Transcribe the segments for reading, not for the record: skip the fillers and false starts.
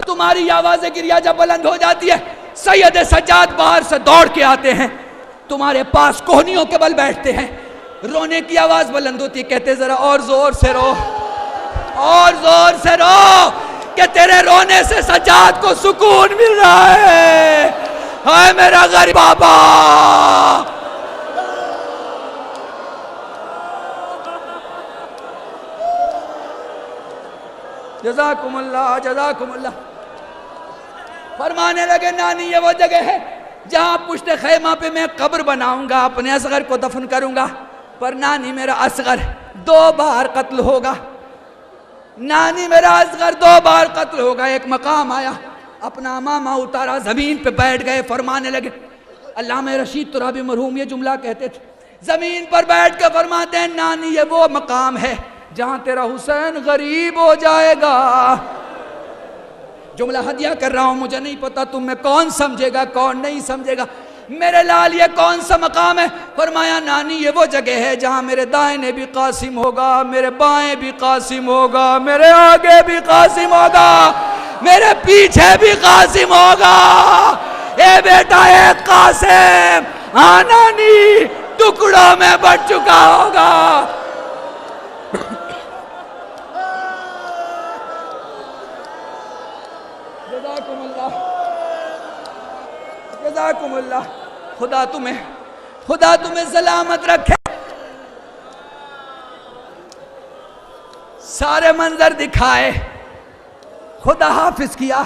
तुम्हारी आवाज़ गिरिया जब बुलंद हो जाती है, सैयद सज्जाद बाहर से दौड़ के आते हैं, तुम्हारे पास कोहनियों के बल बैठते हैं, रोने की आवाज़ बुलंद होती है, कहते ज़रा और ज़ोर से रो, और ज़ोर से रो, कि तेरे रोने से सज्जाद को सुकून मिल रहा है। हाय मेरा गरीब बाबा। जज़ाकुमुल्लाह जज़ाकुमुल्लाह। फरमाने लगे नानी ये वो जगह है जहाँ पुश्त खैमा पे मैं कब्र बनाऊंगा, अपने असगर को दफन करूंगा, पर नानी मेरा असगर 2 बार कत्ल होगा। नानी मेरा असगर 2 बार कत्ल होगा। एक मकाम आया, अपना मामा उतारा, जमीन पे बैठ गए, फरमाने लगे, अल्लामा रशीद तुराबी मरहूम ये जुमला कहते थे, जमीन पर बैठ के फरमाते हैं, नानी ये वो मकाम है जहां तेरा हुसैन गरीब हो जाएगा। जुमला हदिया कर रहा हूं, मुझे नहीं पता तुम में कौन समझेगा कौन नहीं समझेगा। मेरे लाल ये कौन सा मकाम है? फरमाया नानी ये वो जगह है जहां मेरे दाहिने भी कासिम होगा, मेरे बाएं भी कासिम होगा, मेरे आगे भी कासिम होगा, मेरे पीछे भी कासिम होगा। ए बेटा ए कासिम, हाँ नानी टुकड़ों में बट चुका होगा। जज़ाकुमुल्लाह। खुदा तुम्हें सलामत रखे। सारे मंजर दिखाए, खुदा हाफिज किया।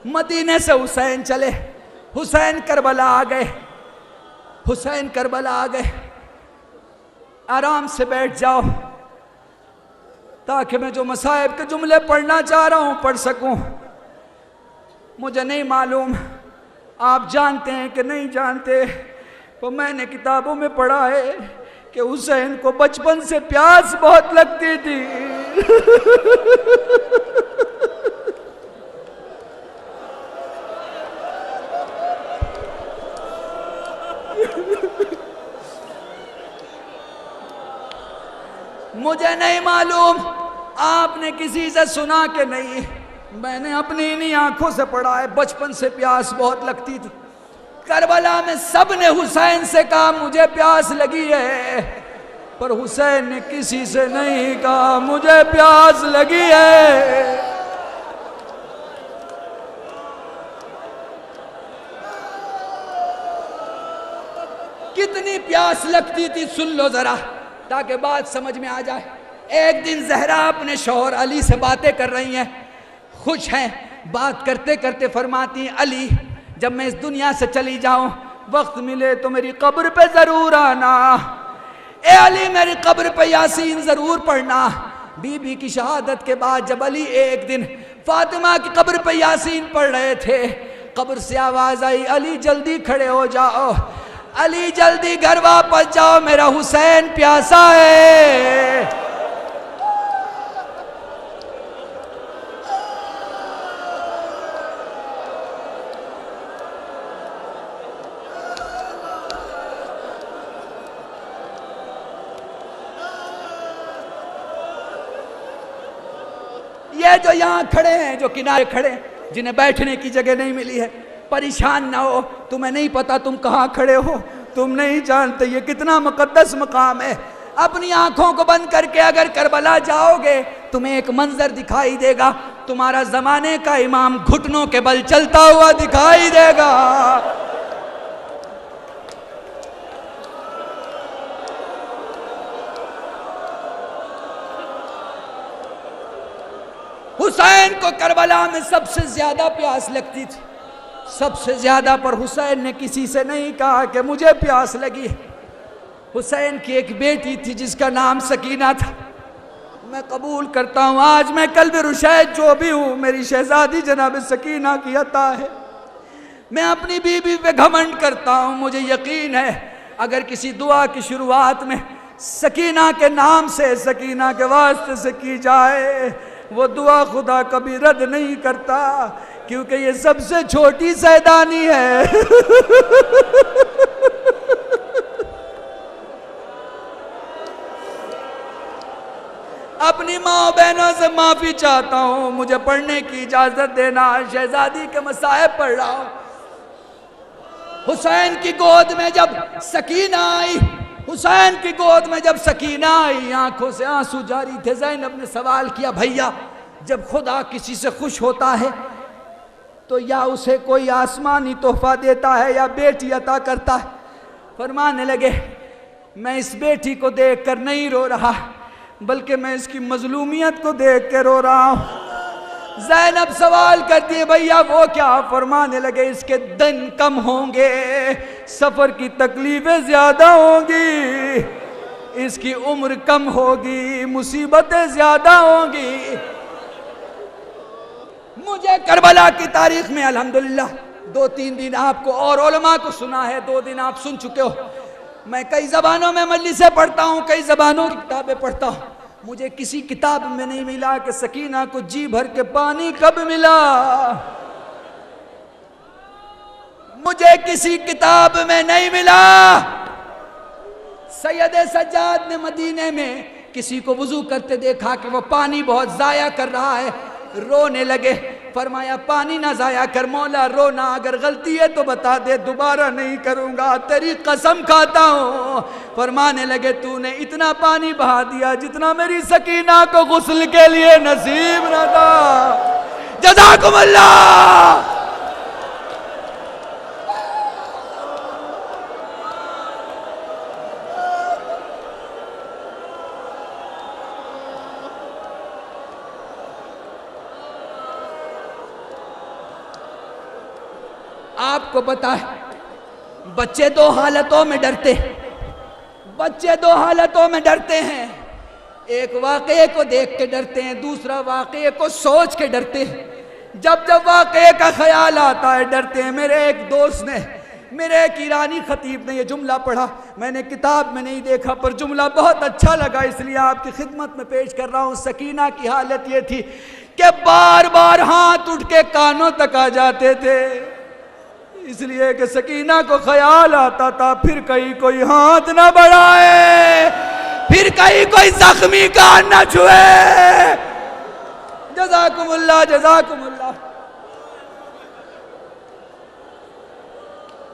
मदीने से हुसैन चले, हुसैन करबला आ गए, हुसैन करबला आ गए। आराम से बैठ जाओ ताकि मैं जो मसाइब के जुमले पढ़ना चाह रहा हूं पढ़ सकूं। मुझे नहीं मालूम आप जानते हैं कि नहीं जानते, तो मैंने किताबों में पढ़ा है कि हुसैन को बचपन से प्यास बहुत लगती थी। मुझे नहीं मालूम आपने किसी से सुना कि नहीं, मैंने अपनी इन्हीं आंखों से पढ़ा है, बचपन से प्यास बहुत लगती थी। करबला में सब ने हुसैन से कहा मुझे प्यास लगी है, पर हुसैन ने किसी से नहीं कहा मुझे प्यास लगी है। कितनी प्यास लगती थी सुन लो जरा, ताकि बात समझ में आ जाए। एक दिन जहरा अपने शौहर अली से बातें कर रही हैं, खुश हैं, बात करते करते फरमाती हैं, अली जब मैं इस दुनिया से चली जाऊं, वक्त मिले तो मेरी कब्र पे जरूर आना। ए अली मेरी कब्र पे यासीन जरूर पढ़ना। बीबी की शहादत के बाद जब अली एक दिन फातिमा की कब्र पे यासीन पढ़ रहे थे, कब्र से आवाज आई, अली जल्दी खड़े हो जाओ, अली जल्दी घर वापस जाओ, मेरा हुसैन प्यासा है। ये जो यहाँ खड़े हैं, जो किनारे खड़े हैं, जिन्हें बैठने की जगह नहीं मिली है, परेशान ना हो, तुम्हें नहीं पता तुम कहाँ खड़े हो, तुम नहीं जानते ये कितना मुकद्दस मकाम है। अपनी आंखों को बंद करके अगर करबला जाओगे, तुम्हें एक मंजर दिखाई देगा, तुम्हारा जमाने का इमाम घुटनों के बल चलता हुआ दिखाई देगा। हुसैन को करबला में सबसे ज्यादा प्यास लगती थी, सबसे ज्यादा, पर हुसैन ने किसी से नहीं कहा कि मुझे प्यास लगी। हुसैन की एक बेटी थी जिसका नाम सकीना था। मैं कबूल करता हूँ आज मैं कल्ब रुशैद जो भी हूँ, मेरी शहजादी जनाब सकीना की अता है। मैं अपनी बीबी पे घमंड करता हूँ, मुझे यकीन है अगर किसी दुआ की शुरुआत में सकीना के नाम से, सकीना के वास्ते से की जाए, वो दुआ खुदा कभी रद्द नहीं करता, क्योंकि ये सबसे छोटी सैदानी है। अपनी अपनी माँ बहनों से माफी चाहता हूँ, मुझे पढ़ने की इजाजत देना, शहजादी के मसाइब पढ़ रहा हूँ। हुसैन की गोद में जब सकीना आई, हुसैन की गोद में जब सकीना आई, आंखों से आंसू जारी थे। ज़ैनब ने सवाल किया, भैया जब खुदा किसी से खुश होता है तो या उसे कोई आसमानी तोहफा देता है या बेटी अता करता है? फरमाने लगे, मैं इस बेटी को देख कर नहीं रो रहा, बल्कि मैं इसकी मजलूमियत को देख के रो रहा हूँ। ज़ैनब सवाल करती है, भैया वो क्या? फरमाने लगे, इसके दिन कम होंगे, सफर की तकलीफें ज्यादा होंगी, इसकी उम्र कम होगी, मुसीबतें ज्यादा होंगी। मुझे करबला की तारीख में अल्हम्दुलिल्लाह 2-3 दिन आपको और उलमा को सुना है, 2 दिन आप सुन चुके हो। मैं कई जबानों में मजलिसें पढ़ता हूँ, कई जबानों की किताबें पढ़ता हूँ। मुझे किसी किताब में नहीं मिला कि सकीना को जी भर के पानी कब मिला। मुझे किसी किताब में नहीं मिला। सैयद सज्जाद ने मदीने में किसी को वुजू करते देखा कि वो पानी बहुत जाया कर रहा है, रोने लगे। फरमाया, पानी ना जाया कर मौला, रोना, अगर गलती है तो बता दे, दोबारा नहीं करूंगा, तेरी कसम खाता हूं। फरमाने लगे, तूने इतना पानी बहा दिया जितना मेरी सकीना को गुस्ल के लिए नसीब न था। जज़ाकुमुल्लाह। आपको पता है, बच्चे 2 हालतों में डरते हैं, बच्चे 2 हालतों में डरते हैं। एक वाक़े को देख के डरते हैं, दूसरा वाक़े को सोच के डरते हैं। जब जब वाक़े का ख्याल आता है डरते हैं। मेरे एक दोस्त ने, मेरे एक ईरानी खतीब ने यह जुमला पढ़ा, मैंने किताब में नहीं देखा पर जुमला बहुत अच्छा लगा, इसलिए आपकी खिदमत में पेश कर रहा हूँ। सकीना की हालत ये थी कि बार बार हाथ उठ के कानों तक आ जाते थे, इसलिए कि सकीना को ख्याल आता था फिर कहीं कोई हाथ ना बढ़ाए, फिर कहीं कोई जख्मी कान ना छुए। जज़ाकुमुल्लाह, जज़ाकुमुल्लाह।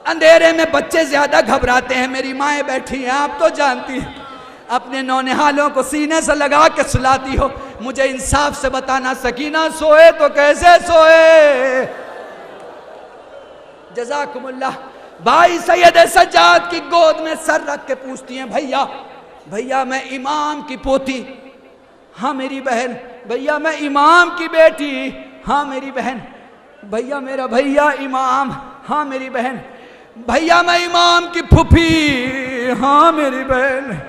अंधेरे में बच्चे ज्यादा घबराते हैं। मेरी माएँ बैठी हैं, आप तो जानती हैं, अपने नौनिहालों को सीने से लगा के सुलाती हो। मुझे इंसाफ से बताना, सकीना सोए तो कैसे सोए? जज़ाकुमुल्लाह। भाई सैयद सज्जाद की गोद में सर रख के पूछती हैं, भैया भैया मैं इमाम की पोती, हाँ मेरी बहन, भैया मैं इमाम की बेटी, हाँ मेरी बहन, भैया मेरा भैया इमाम, हाँ मेरी बहन, भैया मैं इमाम की फूफी, हाँ मेरी बहन,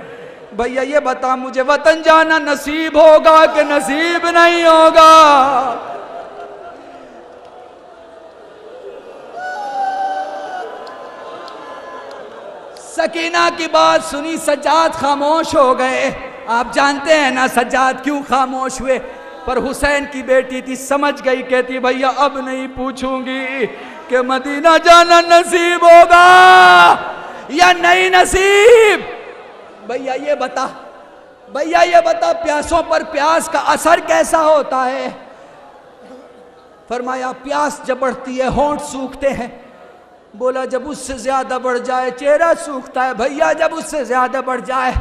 भैया ये बता मुझे वतन जाना नसीब होगा कि नसीब नहीं होगा? सकीना की बात सुनी सज्जाद खामोश हो गए। आप जानते हैं ना सज्जाद क्यों खामोश हुए? पर हुसैन की बेटी थी, समझ गई, कहती भैया अब नहीं पूछूंगी कि मदीना जाना नसीब होगा या नहीं नसीब। भैया ये बता, भैया ये बता, प्यासों पर प्यास का असर कैसा होता है? फरमाया, प्यास जब बढ़ती है होंठ सूखते हैं। बोला, जब उससे ज्यादा बढ़ जाए चेहरा सूखता है। भैया जब उससे ज्यादा बढ़ जाए,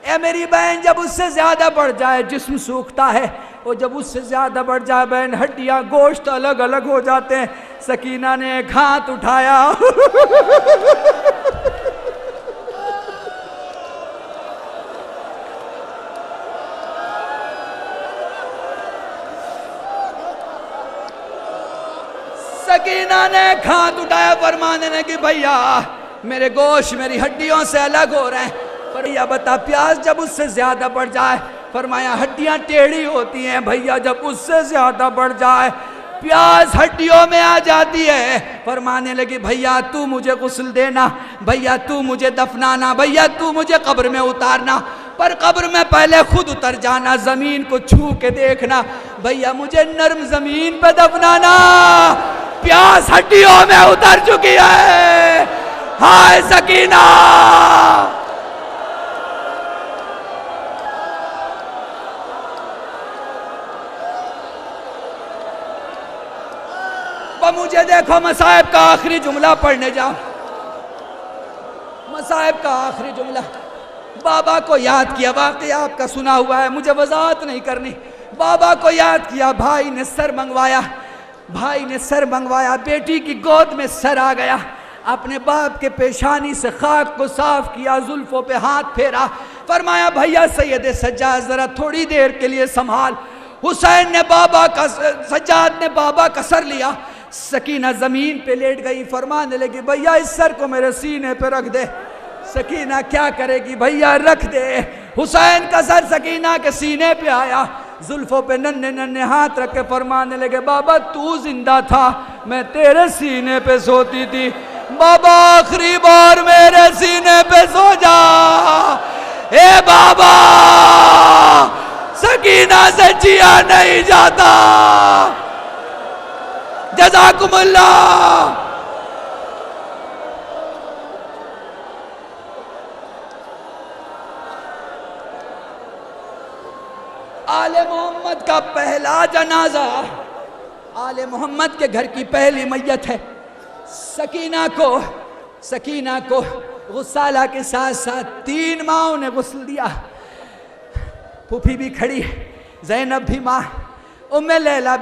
ए मेरी बहन, जब उससे ज्यादा बढ़ जाए जिस्म सूखता है, और जब उससे ज्यादा बढ़ जाए बहन हड्डियां गोश्त अलग अलग हो जाते हैं। सकीना ने एक हाथ उठाया सकीना ने हाथ उठाया, फरमाने ने कि भैया मेरे गोश्त मेरी हड्डियों से अलग हो रहे हैं। पर भैया बता, प्यास जब उससे ज्यादा बढ़ जाए? फरमाया, हड्डियां टेढ़ी होती हैं। भैया जब उससे ज्यादा बढ़ जाए प्यास हड्डियों में आ जाती है। फरमाने लगी, भैया तू मुझे गुस्ल देना, भैया तू मुझे दफनाना, भैया तू मुझे कब्र में उतारना, पर कब्र में पहले खुद उतर जाना, जमीन को छू के देखना, भैया मुझे नर्म जमीन पे दफनाना। प्यास हड्डियों में उतर चुकी है। हाय सकीना, पर मुझे देखो मसाइब का आखिरी जुमला पढ़ने जाओ, मसाइब का आखिरी जुमला। बाबा को याद किया, वाकई आपका सुना हुआ है, मुझे वजाहत नहीं करनी। बाबा को याद किया, भाई ने सर मंगवाया, भाई ने सर मंगवाया, बेटी की गोद में सर आ गया, अपने बाप के पेशानी से खाक को साफ किया, जुल्फों पे हाथ फेरा, फरमाया भैया सैयद सज्जाद जरा थोड़ी देर के लिए संभाल। हुसैन ने बाबा का, सज्जाद ने बाबा का सर लिया, सकीना जमीन पे लेट गई, फरमाने लगी भैया इस सर को मेरे सीने पे रख दे। सकीना क्या करेगी, भैया रख दे। हुसैन का सर सकीना के सीने पे आया, जुल्फों पे नन्हे नन्हे हाथ रख के फरमाने लगे बाबा तू जिंदा था, मैं तेरे सीने पे सोती थी, बाबा आखिरी बार मेरे सीने पे सो जा। ए बाबा सकीना से जिया नहीं जाता। जज़ाकुमुल्लाह। आले मोहम्मद का पहला जनाजा, आले मोहम्मद के घर की पहली मैयत है। सकीना को गुस्साला के साथ साथ 3 माओं ने गुस्ल दिया। फूफी भी खड़ी, ज़ैनब भी माँ, उम्मे लैला भी